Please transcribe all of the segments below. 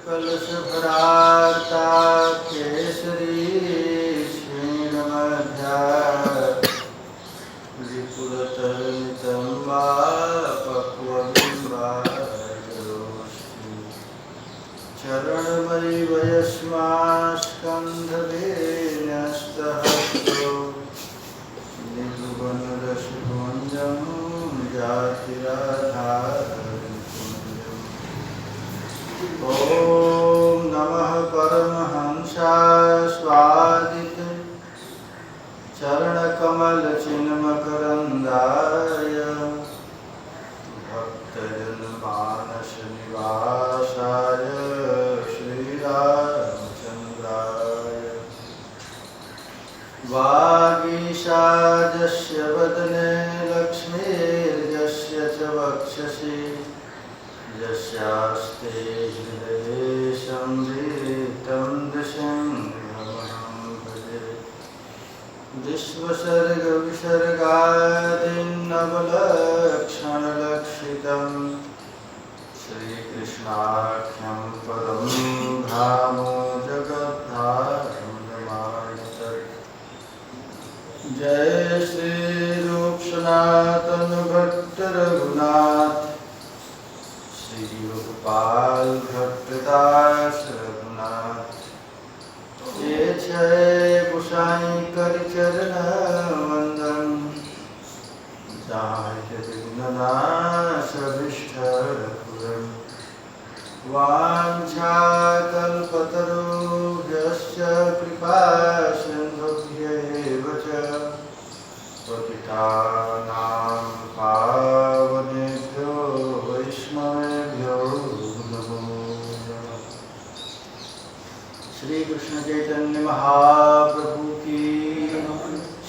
कलशभरार्ता केसरी क्षीणमध्या विपुलतरलितं वा पक्वबिम्बायोष्टि चरणमयि वयस्मास्कन्धवेन्यस्तहस्तो निगुवनरसपुञ्जं जातिराधारपुञ्जम् ॐ नमः परमहंसास्वादित चरणकमलचिन्मकरन्दाय भक्तजनमानसनिवासाय श्रीरामचन्द्राय वागीशाजस्य वदने लक्ष्मीर्यस्य च वक्षसि यस्यास्ते हृदये संविहितं नृसिंहमहं भजे विश्वसर्गविसर्गादिनवलक्षणलक्षितं श्रीकृष्णाख्यं परं धामो जगद्धारममायतत् जय श्रीरूप सनातन भट्ट रघुनाथ श्री गोपाल भट्टदास रघुनाथ ये छय गुसाई कर चरण वंदन जाहि विघ्ननाश अभिष्टपूरम् वाञ्छाकल्पतरुभ्यश्च कृपा सिन्धुभ्येव च पतितानां पावनेभ्यो वैष्णवेभ्यो नमो नमः। श्री कृष्ण चैतन्य महाप्रभु की,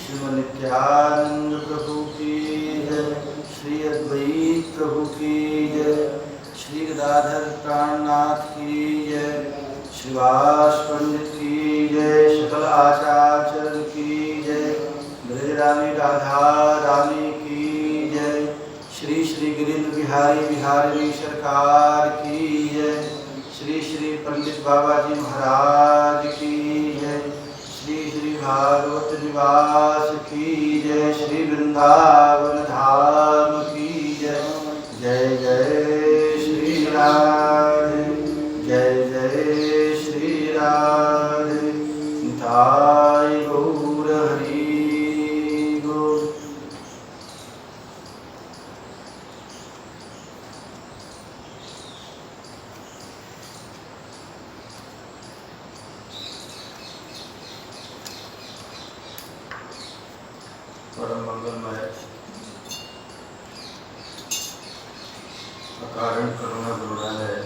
श्रीमद् नित्यानंद प्रभु की जय, श्री अद्वैत प्रभु की जय, श्री गदाधर प्राणनाथ की जय, श्रीवास पंडित की जय, सकल आचार्य की जय, ब्रजरानी राधा रानी की जय, श्री श्री गिरिंद्र बिहारी बिहारी सरकार की जय, श्री श्री पंडित बाबा जी महाराज की जय, श्री श्री भागवत निवास की जय, श्री वृंदावन धाम की जय। जय जय श्री राधे, जय जय श्री राधे, निताय गौर हरि गौर। परम मंगलमय अकारण करुणा गुरुणालय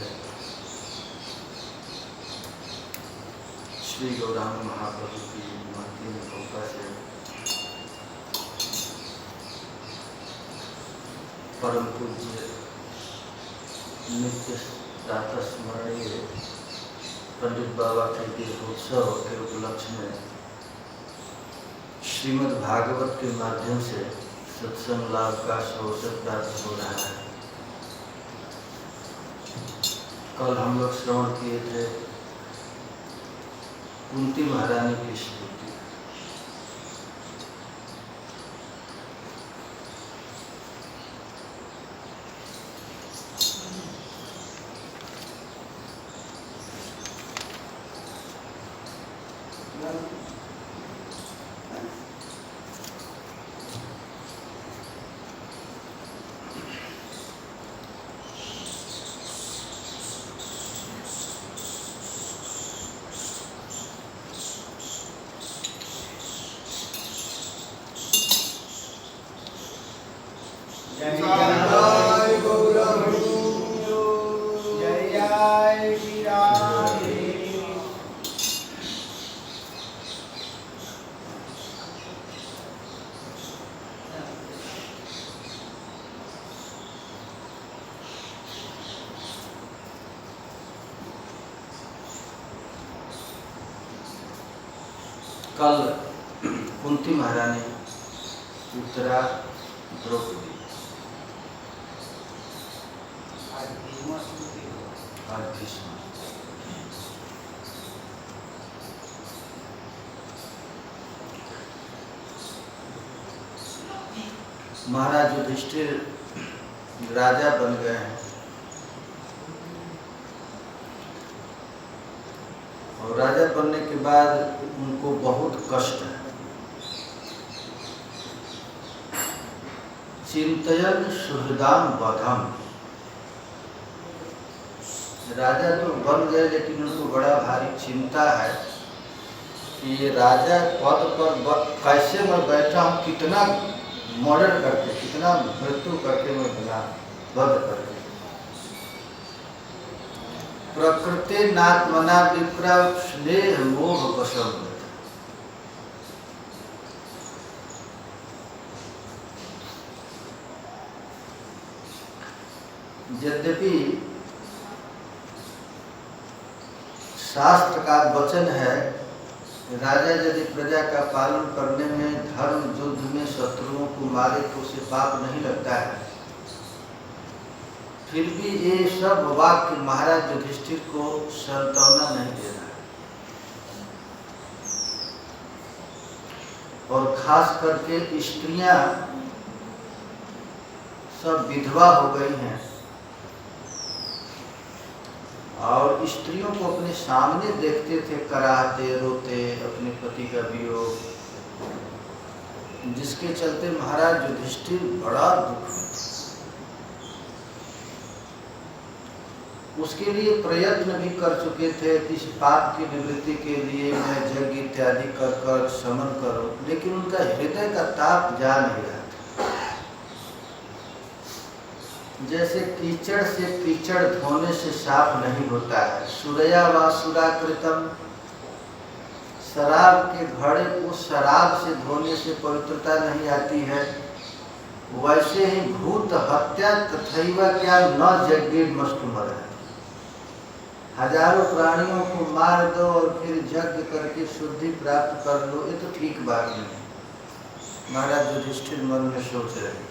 श्री गौरांग महाप्रभु की महती में कृपा से परम पूज्य नित्य दाता स्मरणीय पंडित बाबा के दीपोत्सव के उपलक्ष्य में श्रीमद् भागवत के माध्यम से सत्संग लाभ का अवसर प्राप्त हो रहा है। कल हम लोग श्रवण किए थे कुंती महारानी की स्तुति। कल कुंती महारानी उत्तरा द्रौपदी, आज भीष्म। महाराज युधिष्ठिर राजा बन गए हैं और राजा बनने के बाद उनको बहुत कष्ट है। चिंतयन सुहृदाम वधम, राजा तो बन गए लेकिन उनको बड़ा भारी चिंता है कि ये राजा पद पर कैसे मैं बैठा हूँ, कितना मर्डर करके, कितना मृत्यु करके मैं बना वध करके। प्रकृति नात्मना विप्र स्नेह मोह वशम, यद्यपि शास्त्र का वचन है राजा यदि प्रजा का पालन करने में, धर्म युद्ध में शत्रुओं को मारे तो उसे पाप नहीं लगता है, फिर भी ये सब वाक्य महाराज युधिष्ठिर को सांत्वना नहीं दे रहा है। और खास करके स्त्रियां सब विधवा हो गई हैं और स्त्रियों को अपने सामने देखते थे कराहते रोते अपने पति का वियोग, जिसके चलते महाराज युधिष्ठिर बड़ा दुख हुए। उसके लिए प्रयत्न भी कर चुके थे कि इस पाप की निवृत्ति के लिए मैं यज्ञ इत्यादि कर कर शमन करूं, लेकिन उनका हृदय का ताप जा नहीं रहा। जैसे कीचड़ से कीचड़ धोने से साफ नहीं होता है, सुरया व सुराकृतम, शराब के घड़े को शराब से धोने से पवित्रता नहीं आती है, वैसे ही भूत हत्या तथैव क्या न यज्ञ मस्तुमर है। हजारों प्राणियों को मार दो और फिर यज्ञ करके शुद्धि प्राप्त कर लो, ये तो ठीक बात नहीं। महाराज युधिष्ठिर मन में सोच रहे।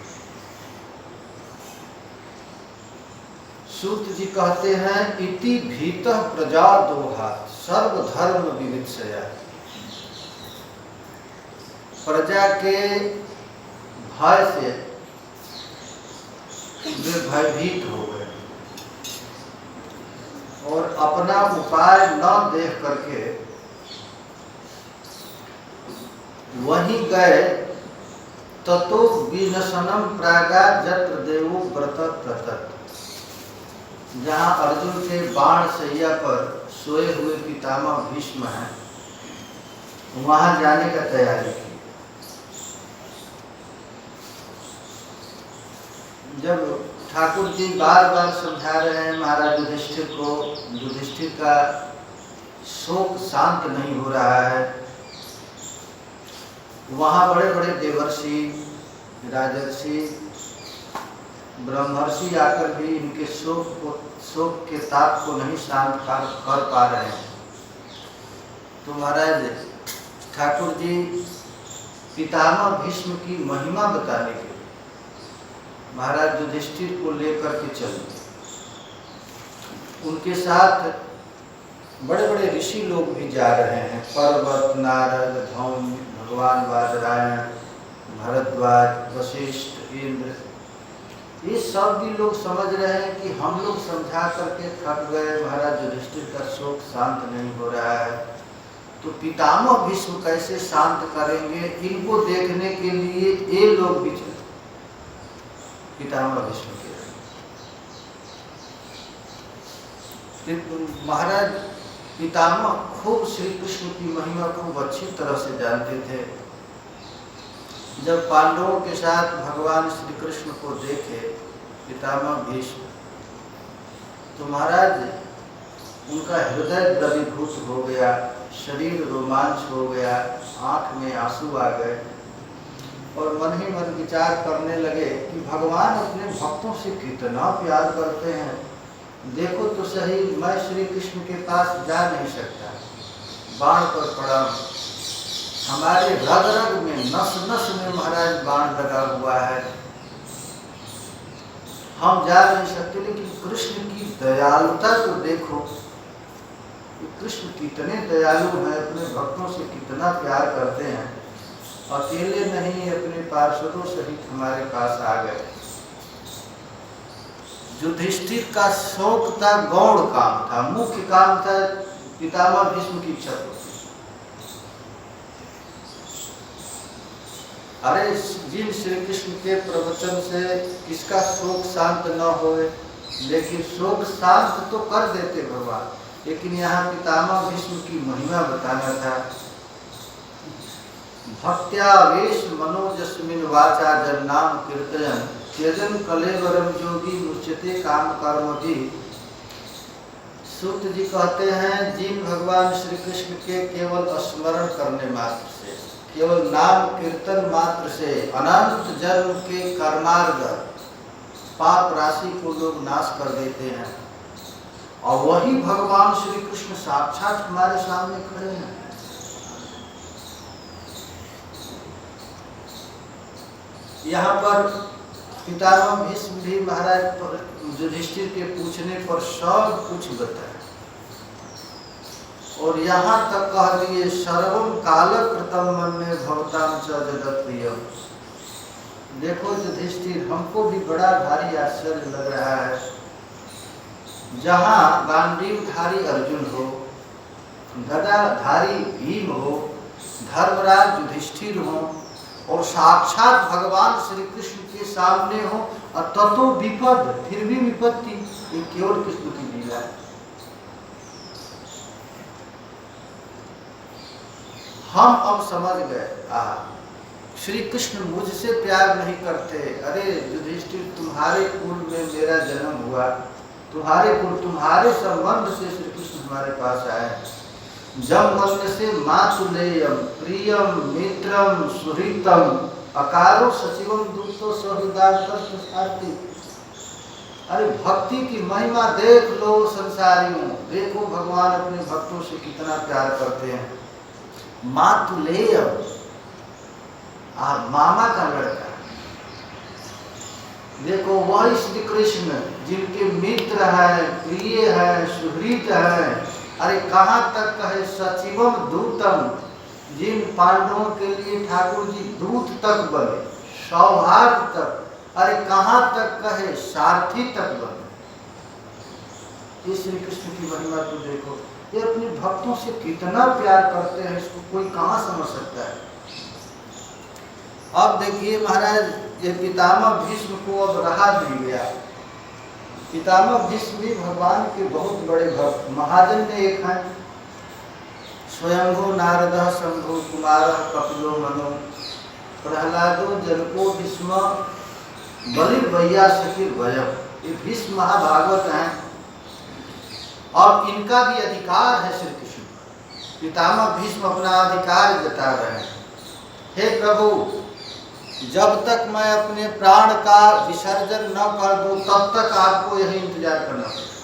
सूत जी कहते हैं इति भीतः प्रजा दोहा सर्वधर्म विवित्सया, प्रजा के भय से वे भयभीत हो गए और अपना उपाय न देख करके वहीं गए। ततो विनशनम प्रागा जत्र देवो व्रत प्रतत, जहाँ अर्जुन के बाण शैया पर सोए हुए पितामह भीष्म हैं, वहां जाने का तैयारी की। जब ठाकुर जी बार बार समझा रहे हैं महाराज युधिष्ठिर को, युधिष्ठिर का शोक शांत नहीं हो रहा है, वहाँ बड़े बड़े देवर्षि, राजर्षि, ब्रह्मर्षि आकर भी इनके शोक के ताप को नहीं शांत कर पा रहे हैं। तो महाराज ठाकुर जी पितामह भीष्म की महिमा बताने के लिए महाराज युधिष्ठिर को लेकर के चले। उनके साथ बड़े बड़े ऋषि लोग भी जा रहे हैं, पर्वत, नारद, धौम्य, भगवान बादरायण, भरद्वाज, वशिष्ठ, इंद्र, ये सब भी लोग समझ रहे हैं कि हम लोग समझा करके थक गए, महाराज युधिष्ठिर का शोक शांत नहीं हो रहा है, तो पितामह भीष्म कैसे शांत करेंगे। इनको देखने के लिए ये लोग भी चले पितामह भीष्म के। महाराज पितामह खूब श्री कृष्ण की महिमा खूब अच्छी तरह से जानते थे। जब पांडवों के साथ भगवान श्री कृष्ण को देखे पितामह भीष्म, तो महाराज उनका हृदय द्रवीभूत हो गया, शरीर रोमांच हो गया, आंख में आंसू आ गए और मन ही मन विचार करने लगे कि भगवान अपने भक्तों से कितना प्यार करते हैं। देखो तो सही, मैं श्री कृष्ण के पास जा नहीं सकता, बाण पर पड़ा, हमारे रग रग में, नस नस में महाराज बाण लगा हुआ है, हम जा नहीं सकते। लेकिन कृष्ण की दयालुता तो देखो, कृष्ण कितने दयालु हैं, अपने भक्तों से कितना प्यार करते हैं। अकेले नहीं अपने पार्षदों सहित हमारे पास आ गए। युधिष्ठिर का शौक था, गौण काम था, मुख्य काम था पितामह भीष्म की इच्छा पूर्ति। अरे जिन श्री कृष्ण के प्रवचन से किसका शोक शांत न होए, लेकिन शोक शांत तो कर देते भगवान, लेकिन यहाँ पितामह भीष्म की महिमा बताना था। भक्त्यावेश मनोजस्मिन वाचा जन्नाम कीर्तन त्यजन कलेवरम योगी मुच्यते काम कर्म भी। सूत जी कहते हैं, जिन भगवान श्री कृष्ण के केवल स्मरण करने मात्र से, केवल नाम कीर्तन मात्र से अनंत जन्म के कर्मार्ग पाप राशि को लोग नाश कर देते हैं, और वही भगवान श्री कृष्ण साक्षात हमारे सामने खड़े हैं। यहाँ पर पितामह भीष्म भी महाराज युधिष्ठिर के पूछने पर सब कुछ बताया, और यहाँ तक कह दिए सर्वम काल कृतम मन्ये भवताम च जगत्प्रियम। देखो युधिष्ठिर, हमको भी बड़ा भारी आश्चर्य लग रहा है, जहाँ गांडीवधारी अर्जुन हो, गदाधारी भीम हो, धर्मराज युधिष्ठिर हो, और साक्षात भगवान श्री कृष्ण के सामने हो, और ततो विपद, फिर भी विपत्ति, ये केवल कृष्ण की लीला है। हम अब समझ गए, श्री कृष्ण मुझसे प्यार नहीं करते। अरे युधिष्ठिर, तुम्हारे कुल में मेरा जन्म हुआ, तुम्हारे कुल, तुम्हारे संबंध से श्री कृष्ण हमारे पास आए। जब मन से मातुलेयम प्रियम मित्रम सुहृतम अकारो सचिवम दूतो सहृदार्थी। अरे भक्ति की महिमा देख लो संसारियों, देखो भगवान अपने भक्तों से कितना प्यार करते हैं। मातुलेयम, मामा का लड़का, देखो वही श्री कृष्ण जिनके मित्र है, प्रिय है, सुहृत है। अरे कहाँ तक कहे सचिवम दूतम, जिन पांडवों के लिए ठाकुर जी दूत तक बने, सौहार्द तक। अरे कहाँ तक कहे सारथी तक बने। ये श्री कृष्ण की महिमा तो देखो, ये अपने भक्तों से कितना प्यार करते हैं, इसको कोई कहाँ समझ सकता है। अब देखिए महाराज, ये पितामह भीष्म को अब रहा नहीं गया। पितामह भीष्म भी भगवान के बहुत बड़े भक्त, महाजन में एक हैं। स्वयंभो नारद शंभो कुमार कपिलो मनो प्रहलादो जनको भीष्म बलिर्वैया सखी भयम। ये भीष्म महाभागवत हैं, और इनका भी अधिकार है श्री कृष्ण। पितामह भीष्म अपना अधिकार जता रहे हैं। हे प्रभु, जब तक मैं अपने प्राण का विसर्जन न कर दूं, तब तक आपको यही इंतजार करना पड़ेगा।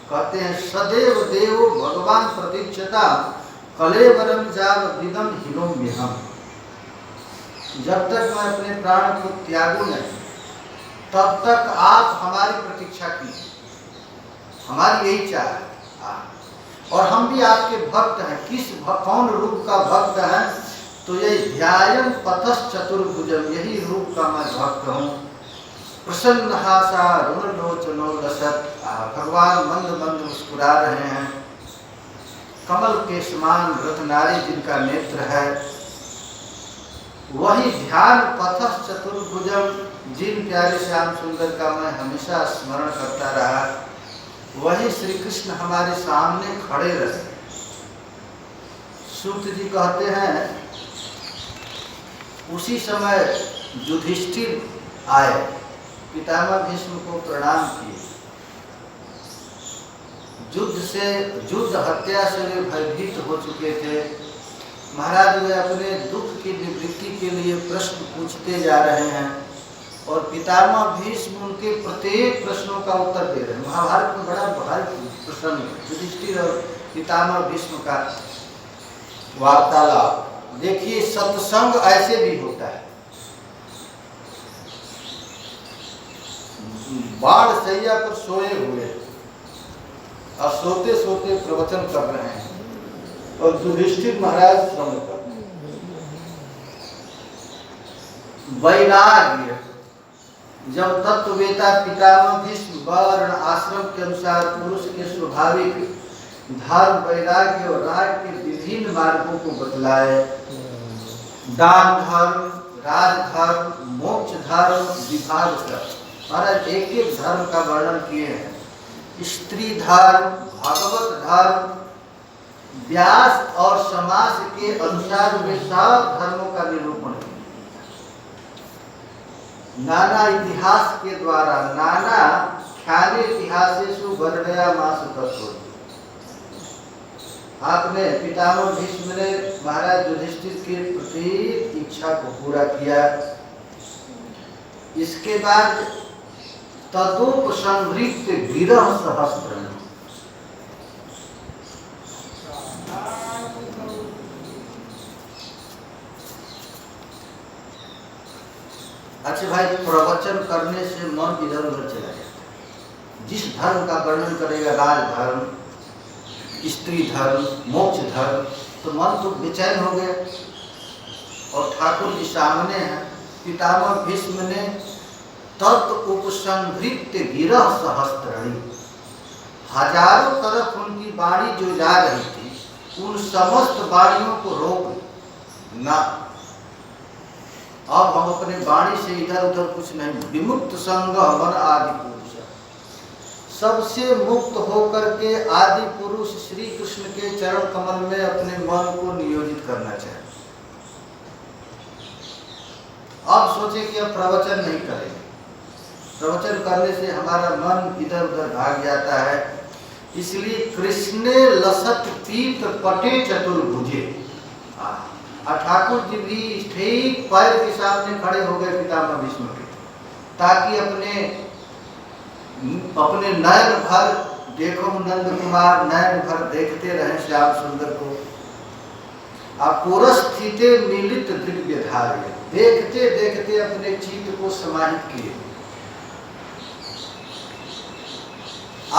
कहते हैं सदैव देव भगवान प्रतीक्षता कलेवरम जाव विदम हिनोम्यहम्। जब तक मैं अपने प्राण को त्यागूं नहीं, तब तक आप हमारी प्रतीक्षा कीजिए, हमारी यही चाह है। और हम भी आपके भक्त हैं। किस कौन रूप का भक्त हैं? तो ये ध्यायन पथस चतुर्भुजम, यही रूप का मैं भक्त हूँ। प्रसन्न हासा रुण लोचनो लसत, भगवान मंद मंद मुस्कुरा रहे हैं। कमल के समान रत्नारी जिनका नेत्र है, वही ध्यान पथस चतुर्भुजम, जिन प्यारे श्याम सुंदर का मैं हमेशा स्मरण करता रहा, वही श्री कृष्ण हमारे सामने खड़े रहे। सूत जी कहते हैं, उसी समय युधिष्ठिर आए, पितामह भीष्म को प्रणाम किए। युद्ध हत्या से वे भयभीत हो चुके थे। महाराज वे अपने दुख की निवृत्ति के लिए प्रश्न पूछते जा रहे हैं, और पितामह भीष्म उनके प्रत्येक प्रश्नों का उत्तर दे रहे हैं। महाभारत में बड़ा भारी प्रसंग है युधिष्ठिर और पितामह भीष्म का वार्तालाप। देखिए सत्संग ऐसे भी होता है। बाढ़ सैया पर सोए हुए और सोते सोते प्रवचन कर रहे हैं, और युधिष्ठिर महाराज श्रवण कर। वैराग्य, जब तत्ववेता पितामह भीष्म वर्ण आश्रम के अनुसार पुरुष के स्वाभाविक धर्म, वैराग्य और राग के विभिन्न मार्गों को बतलाए, दान धर्म, राजधर्म, मोक्ष धर्म विभाग कर महाराज एक एक धर्म का वर्णन किए हैं। स्त्री धर्म, भागवत धर्म, व्यास और समाज के अनुसार वे सब धर्मों का निरूपण किया। नाना इतिहास के द्वारा नाना ख्याले इतिहासेषु वर्णयामास तत्व। आपने पितामह भीष्म ने महाराज युधिष्ठिर की प्रत्येक इच्छा को पूरा किया। इसके बाद तदोपसंहृत विरह सहस्त्र। अच्छा भाई, प्रवचन करने से मन इधर उधर चला जाता है। जिस धर्म का वर्णन करेगा, राजधर्म, स्त्री धर्म, मोक्ष धर्म, तो मन तो बेचैन हो गया। और ठाकुर जी सामने हैं, पितामह भीष्म ने तत् उपसंहृत गिरह सहस्त्रणी, हजारों तरफ उनकी वाणी जो जा रही थी, उन समस्त वाणियों को रोक ना। अब हम अपने वाणी से इधर उधर कुछ नहीं, विमुक्त संग मन आदि पुरुष, सबसे मुक्त होकर के आदि पुरुष श्री कृष्ण के चरण कमल में अपने मन को नियोजित करना चाहिए। अब सोचे कि अब प्रवचन नहीं करेंगे, प्रवचन करने से हमारा मन इधर उधर भाग जाता है। इसलिए कृष्णे लसत पीत पटे चतुर्भुजे, ठाकुर जी भी ठीक पैर के सामने खड़े हो गए पितामह भीष्म के, ताकि अपने नयन भर देखो नंद कुमार, नयन भर देखते रहे श्याम सुंदर को। पुरस्थिते मिलित दिव्य धार्य, देखते देखते अपने चित्त को समाहित किए।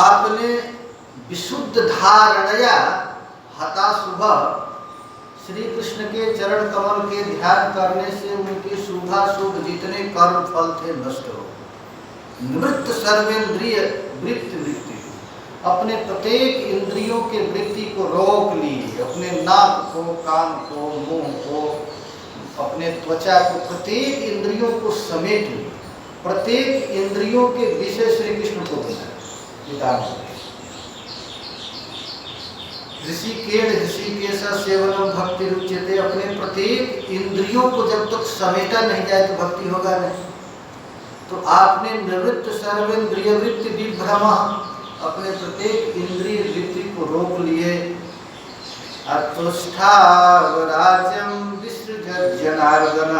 आपने विशुद्ध धारणया हताशुभ, श्री कृष्ण के चरण कमल के ध्यान करने से उनके शुभाशुभ जितने कर्म फल थे नष्ट हो। निवृत्त सर्वेंद्रिय वृत्ति वृत्ति, अपने प्रत्येक इंद्रियों के वृत्ति को रोक लिए, अपने नाक को, कान को, मुंह को, अपने त्वचा को, प्रत्येक इंद्रियों को समेट लिए। प्रत्येक इंद्रियों के विषय श्री कृष्ण को बनाया। ऋषिकेश सेवनम भक्ति रुच्यते, अपने प्रत्येक इंद्रियों को जब तक समेटा नहीं जाए तो भक्ति होगा नहीं। तो आपने निवृत्त सर्वेंद्रिय वृत्ति विभ्रम, अपने प्रत्येक इंद्रिय वृत्ति को रोक लिए। अतुष्ठावराज्यम विसृजत जनार्दन,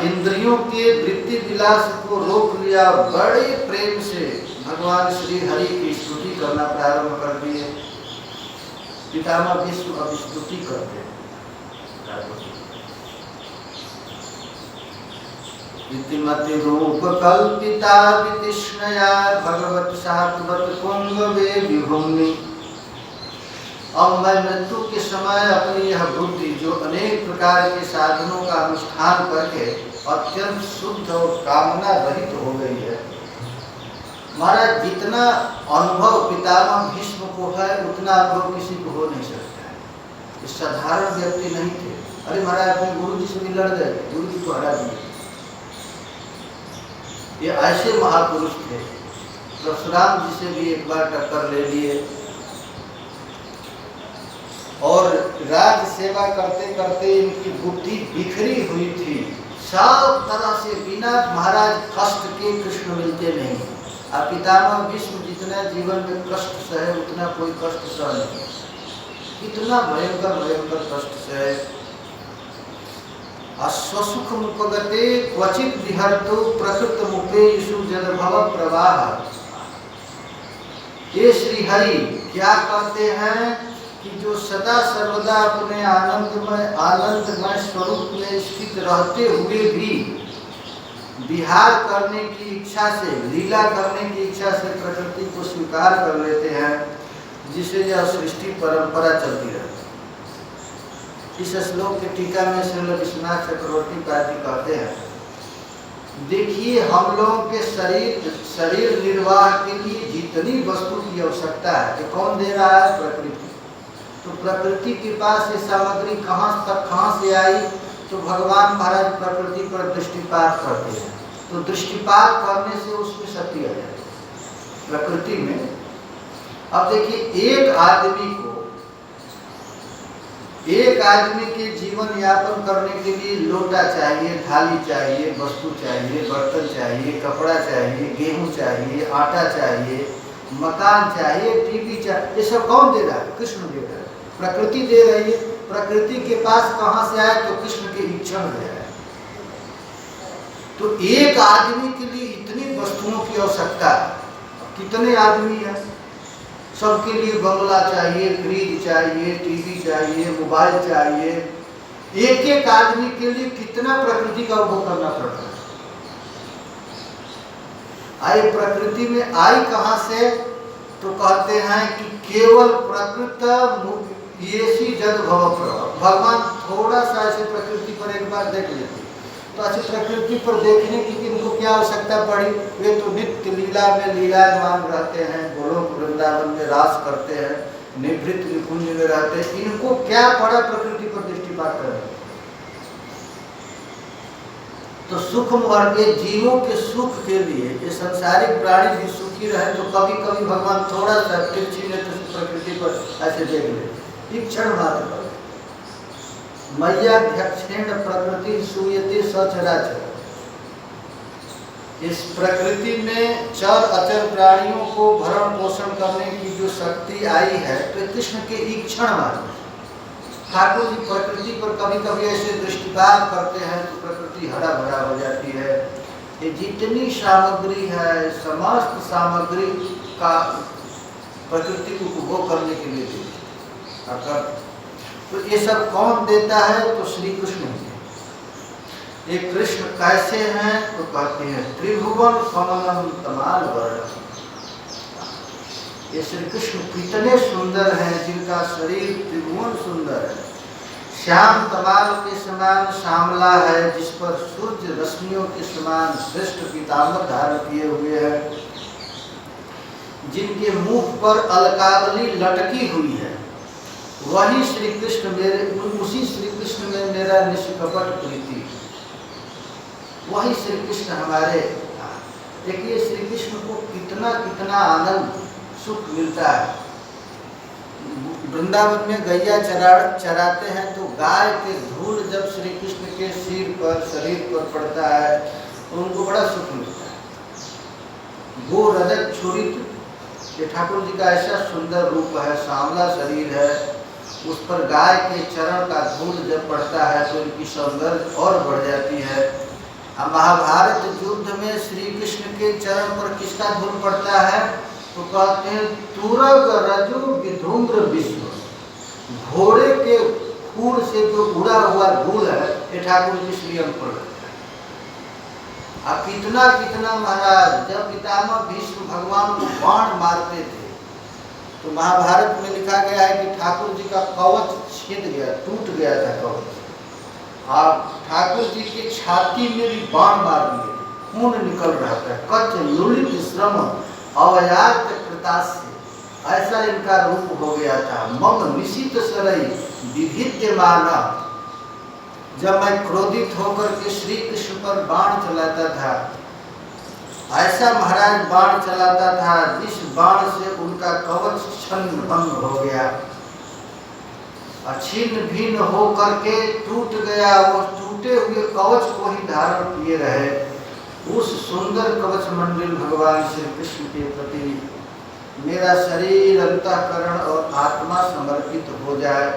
इंद्रियों के वृत्ति विलास को रोक लिया। बड़े प्रेम से भगवान श्री हरि की स्तुति करना प्रारंभ कर दिए। पितामह भीष्म अब स्तुति करते हैं। इतिमति रूप कल्पिता वितृष्णया भगवत सात्वत कुंभवे विभूमि। अब मैं मृत्यु के समय अपनी यह बुद्धि जो अनेक प्रकार के साधनों का अनुष्ठान करके अत्यंत शुद्ध और कामना रहित हो गई है। महाराज, जितना अनुभव पितामह भीष्म को है उतना अनुभव किसी को हो नहीं सकता है। ये साधारण व्यक्ति नहीं थे। अरे महाराज, अपने गुरु जी से भी लड़ गए, गुरु जी को हरा दिए। ये ऐसे महापुरुष थे। परशुराम जी से भी एक बार टक्कर ले लिए और राज सेवा करते करते इनकी बुद्धि बिखरी हुई थी। सब तरह से बिना महाराज कष्ट के कृष्ण मिलते नहीं। अब पितामह भीष्म जितना जीवन में कष्ट सहे उतना कोई कष्ट सह नहीं। इतना भयंकर भयंकर कष्ट सहे। स्वसुख मुपगते क्वचित विहर्तो प्रकृत मुपेषु जलभव प्रवाह। ये श्री हरि क्या कहते हैं कि जो सदा सर्वदा अपने आनंदमय स्वरूप में स्थित रहते हुए भी विहार करने की इच्छा से, लीला करने की इच्छा से प्रकृति को स्वीकार कर लेते हैं, जिसे यह सृष्टि परंपरा चलती रहती है। इस श्लोक के टीका में श्रील विश्वनाथ चक्रवर्ती पादी कहते हैं, देखिए हम लोगों के शरीर निर्वाह के लिए जितनी वस्तु की आवश्यकता है ये कौन दे रहा है? प्रकृति। तो प्रकृति के पास ये सामग्री कहाँ से आई? तो भगवान महाराज प्रकृति पर दृष्टिपात करते हैं, तो दृष्टिपात करने से उसमें शक्ति आ जाती है प्रकृति में। अब देखिए एक आदमी के जीवन यापन करने के लिए लोटा चाहिए, थाली चाहिए, वस्तु चाहिए, बर्तन चाहिए, कपड़ा चाहिए, गेहूं चाहिए, आटा चाहिए, मकान चाहिए, टीवी चाहिए। ये सब कौन दे रहा है? कृष्ण दे रहा है, प्रकृति दे रही है। प्रकृति के पास कहाँ से आए? तो कृष्ण के इच्छा में है। तो एक आदमी के लिए इतनी वस्तुओं की आवश्यकता, कितने आदमी हैं? सबके लिए बंगला चाहिए, फ्रिज चाहिए, टीवी चाहिए, मोबाइल चाहिए। एक एक आदमी के लिए कितना प्रकृति का उपभोग करना पड़ता है। आई प्रकृति में आई कहाँ से? तो कहते हैं कि केवल प्रकृत येसी जद भव प्रभव। भगवान थोड़ा सा ऐसे प्रकृति पर एक बार देख लेते, तो ऐसे प्रकृति पर देखने की इनको क्या आवश्यकता पड़ी? वे तो नित्य लीला में लीलायमान रहते हैं, गोलोक वृंदावन में रास करते हैं, निवृत्त निकुंज में रहते हैं। इनको क्या पड़ा प्रकृति पर दृष्टिपात करने? तो सूक्ष्म वर्ग के जीवों के सुख के लिए ये संसारिक प्राणी भी सुखी रहे, तो कभी कभी भगवान थोड़ा सा तिरछी नेत्र से प्रकृति पर ऐसे देख लेते, एक क्षण मात्र पर। मय्याध्यक्षेण प्रकृति सूयते सचराचर। इस प्रकृति में चर अचर प्राणियों को भरण पोषण करने की जो शक्ति आई है, तो कृष्ण के ईक्षण मात्र। ठाकुर जी प्रकृति पर कभी कभी ऐसे दृष्टिपात करते हैं तो प्रकृति हरा भरा हो जाती है। ये जितनी सामग्री है, समस्त सामग्री का प्रकृति को उपभोग करने के लिए देती है। तो ये सब कौन देता है? तो श्री कृष्ण ही। ये कृष्ण कैसे हैं? तो कहते हैं त्रिभुवन कमलम तमाल वर्ण। ये श्री कृष्ण कितने सुंदर हैं, जिनका शरीर त्रिभुवन सुंदर है, श्याम तमाल के समान श्यामला है, जिस पर सूर्य रश्मियों के समान श्रेष्ठ पीताम्बर धारण किए हुए हैं, जिनके मुख पर अलकावली लटकी हुई है। वही श्री कृष्ण उसी श्री कृष्ण में मेरा निष्कपट प्रीति। वही श्री कृष्ण हमारे। देखिए श्री कृष्ण को कितना कितना आनंद सुख मिलता है। वृंदावन में गैया चराते हैं तो गाय के धूल जब श्री कृष्ण के सिर पर शरीर पर पड़ता है तो उनको बड़ा सुख मिलता है। वो रजत छुरित, ये ठाकुर जी का ऐसा सुंदर रूप है, सांवला शरीर है, उस पर गाय के चरण का धूल जब पड़ता है तो इनकी सौंदर्य और बढ़ जाती है। महाभारत युद्ध में श्री कृष्ण के चरण पर किसका धूल पड़ता है? तो कहते हैं तुरग रजु विधूम्र विश्व। घोड़े के खूर से जो उड़ा हुआ धूल है ये ठाकुर जी श्री अंग पर लगता है। अब कितना कितना महाराज जब पितामह भीष्म भगवान को बाण मारते थे तो महाभारत में लिखा गया है कि ठाकुर जी का कवच छेद गया, टूट गया था कवच। और ठाकुर जी की छाती में भी बाण मार दिए, खून निकल रहा था। कच लुलित श्रम अवयात कृतास्य, ऐसा इनका रूप हो गया था। मम निशित सरई विभिद्यमान। जब मैं क्रोधित होकर के श्री कृष्ण पर बाण चलाता था, ऐसा महाराज बाण चलाता था जिस बाण से उनका कवच छन्न भंग हो गया, छिन्न भिन्न हो करके टूट गया। वो टूटे हुए कवच को ही धारण किए रहे। उस सुंदर कवच मंडिल भगवान श्री कृष्ण के प्रति मेरा शरीर, अंतःकरण और आत्मा समर्पित हो जाए।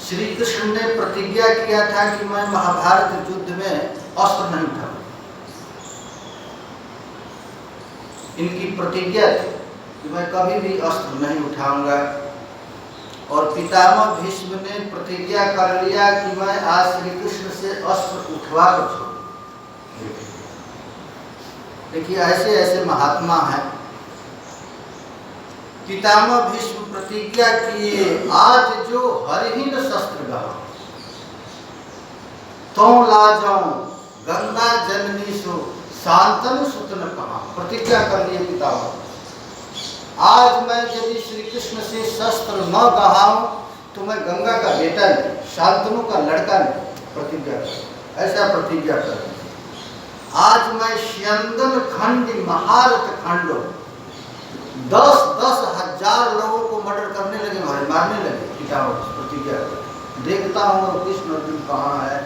श्री कृष्ण ने प्रतिज्ञा किया था कि मैं महाभारत युद्ध में अस्त्र नहीं उठाऊंगा। इनकी प्रतिज्ञा थी कि मैं कभी भी अस्त्र नहीं उठाऊंगा। और पितामह भीष्म ने प्रतिज्ञा कर लिया कि मैं आज श्री कृष्ण से अस्त्र उठवा कर छोड़ूंगा। देखिए ऐसे ऐसे महात्मा हैं पितामह भीष्म प्रतिज्ञा किए, आज जो हरहीन शस्त्र गहा तो लाजाऊं गंगा जननी सो शांतनु सुतन कहा। प्रतिज्ञा कर लिए पितामह, आज मैं यदि श्री कृष्ण से शस्त्र न गहाऊं तो मैं गंगा का बेटा नहीं, शांतनु का लड़का नहीं। प्रतिज्ञा कर, ऐसा प्रतिज्ञा कर। आज मैं स्यंदन खंड महारथ खंडो 10-10 हजार लोगों को मर्डर करने लगे, मारने लगे। पितामह प्रतिज्ञा कर, देखता हूँ कृष्ण अर्जुन कहाँ है,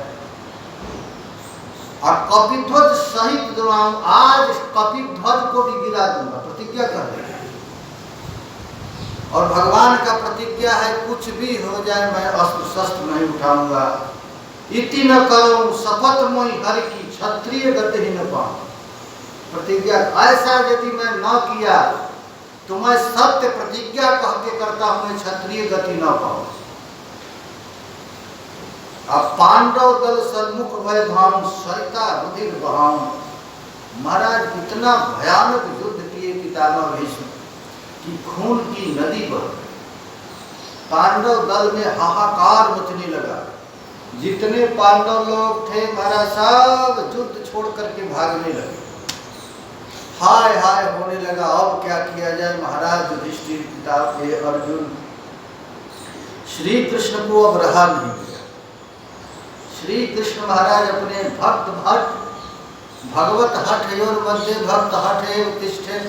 और कपिध्वज सहित दुराऊं, आज कपिध्वज को भी गिरा दूंगा। प्रतिज्ञा कर रहे। और भगवान का प्रतिज्ञा है, कुछ भी हो जाए मैं अस्त्र शस्त्र नहीं उठाऊंगा। इति न करो शपथ मोहि हरि की, क्षत्रिय गति ही न पाऊं। प्रतिज्ञा ऐसा यदि मैं न किया तो मैं सत्य प्रतिज्ञा कह के करता हूं, मैं क्षत्रिय गति न पाऊं। अब पांडव दल सन्मुख भय धाम, सरिता रुधिर बहाऊं। महाराज इतना भयानक युद्ध किए पितामह भीष्म कि खून की नदी बह। पांडव दल में हाहाकार मचने लगा। जितने पांडव लोग थे महाराज सब युद्ध छोड़ करके भागने लगे। हाय हाय होने लगा, अब क्या किया जाए। महाराज युधिष्ठिर पिता के अर्जुन श्री कृष्ण को अब रहा नहीं गया। श्री कृष्ण महाराज अपने भक्त भट्ट भगवत हठ योर मध्य भक्त हठ एव तिष्ठे।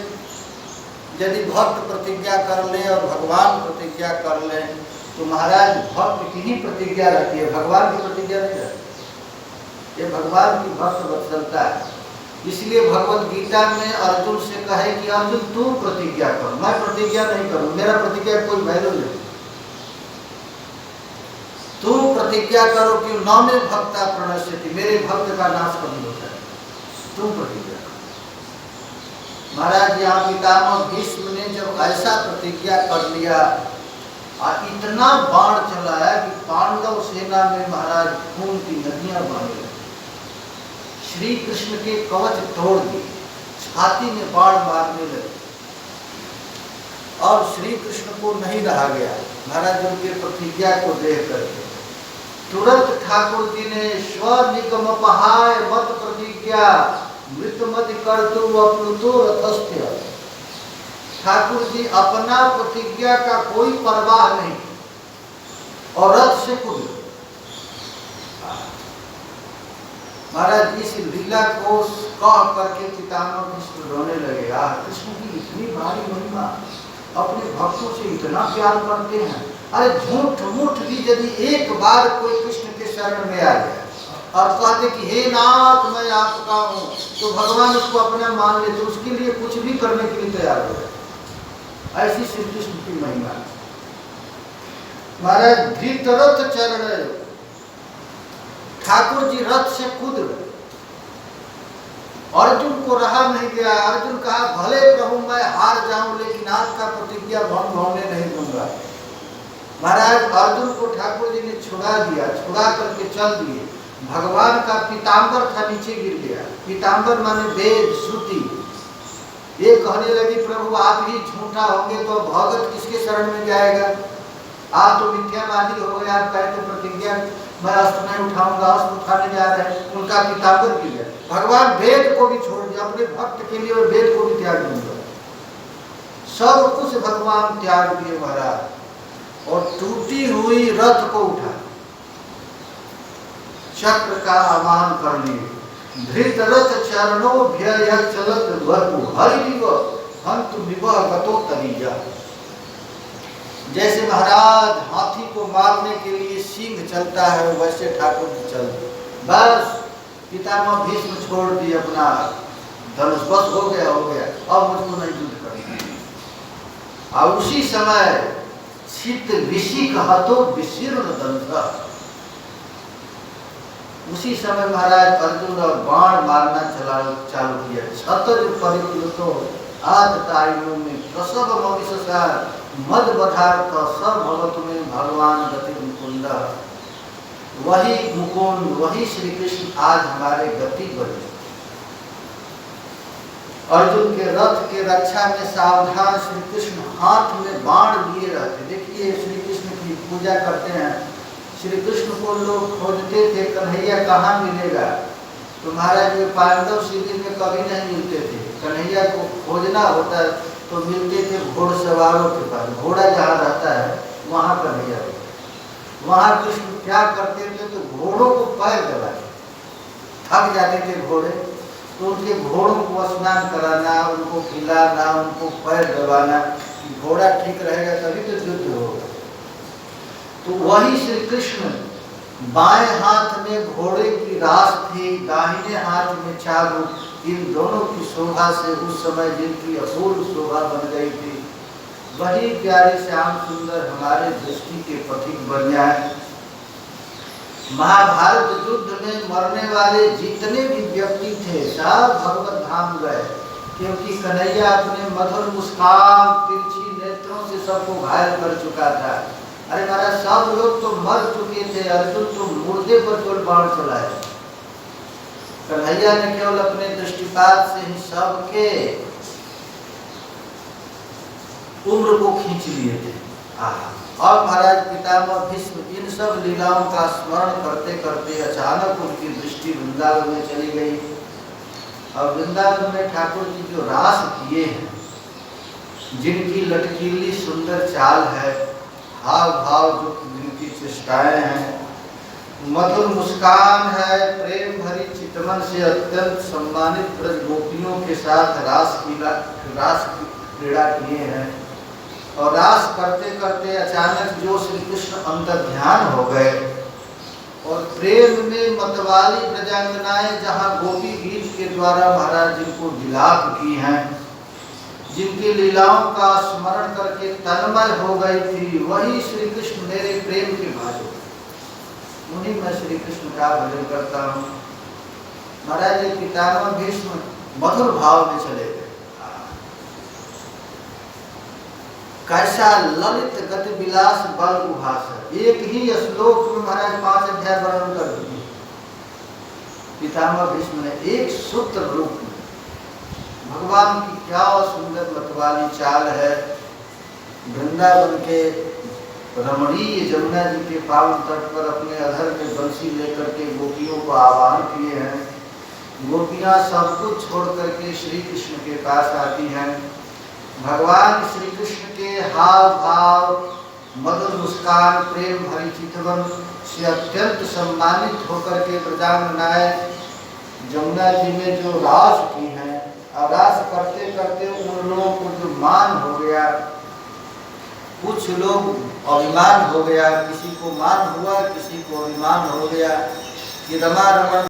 यदि भक्त प्रतिज्ञा कर ले और भगवान प्रतिज्ञा कर ले तो महाराज भक्त की ही प्रतिज्ञा रहती है, भगवान की प्रतिज्ञा नहीं रहती। ये भगवान की भक्त वत्सलता है। इसलिए भगवत गीता में अर्जुन से कहे कि अर्जुन तू प्रतिज्ञा कर, मैं प्रतिज्ञा नहीं करूं, मेरा प्रतिज्ञा कोई वैल्यू नहीं। तू प्रतिज्ञा करो कि न में भक्ता प्रणश्यति, मेरे भक्त का नाश कभी होता है, तू प्रतिज्ञा कर। महाराज यहाँ पितामह भीष्म ने जब ऐसा प्रतिज्ञा कर लिया और इतना बाण चलाया कि पांडव सेना में महाराज खून की नदियां बहने लगी। श्री कृष्ण के कवच तोड़ दिए, छाती में बाण मारने लगे और श्री कृष्ण को नहीं रहा गया। महाराज उनके प्रतिज्ञा को देख करके तुरंत ठाकुर जी ने स्वनिगम पहाय मत प्रतिज्ञा मृतमति कर्तु अपनुतो रथस्थ्य। ठाकुर जी अपना प्रतिज्ञा का कोई परवाह नहीं और रथ से कूद। महाराज इस लीला को कह करके पितामह भीष्म रोने लगे। कृष्ण की इतनी भारी महिमा, अपने भक्तों से इतना प्यार करते हैं। अरे झूठ मूठ भी यदि एक बार कोई कृष्ण के शरण में आ गया और कहते कि हे नाथ मैं आपका हूँ, तो भगवान उसको अपना मान लेते, उसके लिए कुछ भी करने के लिए तैयार हो जाए। ऐसी श्री कृष्ण की महिमा। महाराज धृतरथ चरण, ठाकुर जी रथ से कूद गए। अर्जुन को रहा नहीं गया। अर्जुन कहा भले प्रभु मैं हार जाऊं लेकिन आपका प्रतिज्ञा भंग होने नहीं दूंगा। महाराज अर्जुन को ठाकुर जी ने छुड़ा दिया, छुड़ा करके चल दिए। भगवान का पीताम्बर था नीचे गिर गया। पीताम्बर माने वेद श्रुति। ये कहने लगी प्रभु आप ही झूठा होंगे तो भगत किसके शरण में जाएगा? आप तो मिथ्यावादी हो गए। आप कहते प्रतिज्ञा मैं अस्त्र नहीं उठाऊंगा, अस्त्र उठाने जा रहे हैं। उनका पीताम्बर गिर गया। भगवान वेद को भी छोड़ दिया, अपने भक्त के लिए और वेद को भी त्याग दूंगा। सब कुछ भगवान त्याग दिए महाराज और टूटी हुई रथ को उठा, चक्र का आह्वान कर लिए। धृतरथ चरणों भय चलत वरु हरिव हंतु विवह गतो तरीजा। जैसे महाराज हाथी को मारने के लिए सिंह चलता है वैसे ठाकुर जी चल दिए। बस पितामह भीष्म छोड़ दिए अपना धनुष, बस हो गया अब मुझको नहीं युद्ध करना। और उसी समय चित्त विषिक हतो विशीर्ण धनुष। उसी समय महाराज अर्जुन और बाण मारना चालू किया। छतज परिप्लुतो आततायु में प्रसव मविषसार मद बधार्थ सब भगत में भगवान गति मुकुंद। वही मुकुंद, वही श्री कृष्ण आज हमारे गति बने। अर्जुन के रथ के रक्षा में सावधान श्री कृष्ण हाथ में बाण लिए रहते। देखिए श्री कृष्ण की पूजा करते हैं, श्री कृष्ण को लोग खोजते थे कन्हैया कहाँ मिलेगा, तो महाराज ये पांडव शिविर में कभी नहीं मिलते थे। कन्हैया को खोजना होता तो मिलते थे घोड़सवारों के पास, घोड़ा जहाँ रहता है वहाँ कन्हैया होता। वहाँ कृष्ण क्या करते थे, तो घोड़ों को पैर दबाते, थक जाते थे घोड़े, तो उनके घोड़ों को स्नान कराना, उनको खिलाना, उनको पैर दबाना, घोड़ा ठीक रहेगा तभी तो युद्ध होगा। तो वही श्री कृष्ण बाएं हाथ में घोड़े की रास थी, दाहिने हाथ में चाबुक, इन दोनों की शोभा से उस समय जिनकी अपूर्व शोभा बन गई थी, वही प्यारे श्याम सुंदर हमारे दृष्टि के पथिक बन जाए। महाभारत युद्ध में मरने वाले जितने भी व्यक्ति थे सब भगवत धाम गए, क्योंकि कन्हैया अपने मधुर मुस्कान तिरछी नेत्रों से सबको घायल कर चुका था। अरे महाराज सब लोग तो मर चुके थे, अर्जुन तो मुर्दे पर केवल बाण चलाए, कन्हैया ने केवल अपने दृष्टिपात से ही सबके उम्र को खींच लिए थे। और महाराज पितामह भीष्म इन सब लीलाओं का स्मरण करते करते अचानक उनकी दृष्टि वृंदावन में चली गई। और वृंदावन में ठाकुर जी जो रास किए हैं, जिनकी लटकीली सुंदर चाल है, हाव भाव जो जिनकी चेष्टाएं हैं, मधुर मुस्कान है, प्रेम भरी चितवन से अत्यंत सम्मानित ब्रज गोपियों के साथ रास क्रीड़ा किए हैं। और रास करते करते अचानक जो श्री कृष्ण अंतर्ध्यान हो गए और प्रेम में मतवाली प्रजांगनाएं जहाँ गोपी गीत के द्वारा महाराज जिनको विलाप की हैं, जिनकी लीलाओं का स्मरण करके तन्मय हो गई थी, वही श्री कृष्ण मेरे प्रेम के भाजो, उन्हीं में श्री कृष्ण का भजन करता हूँ। महाराज पितामह भीष्म मधुर भाव में चले गए। कैसा ललित गति विलास बल उभास है, एक ही श्लोक में महाराज 5 अध्याय वर्णन कर दिए पितामह भीष्म ने, एक सूत्र रूप में। भगवान की क्या सुंदर मतवाली चाल है। वृंदावन के रमणीय जमुना जी के पावन तट पर अपने अधर में बंसी लेकर के गोपियों को आह्वान किए हैं। गोपियां सब कुछ छोड़ करके श्री कृष्ण के पास आती हैं। भगवान श्री कृष्ण के हाव भाव, मधुर मुस्कान, प्रेम भरी चितवन से अत्यंत सम्मानित होकर के ब्रजांगनाएं जमुना जी में जो रास की हैं, और रास करते करते उन लोगों को जो मान हो गया, कुछ लोग अभिमान हो गया, किसी को मान हुआ, किसी को अभिमान हो गया कि रमा रमन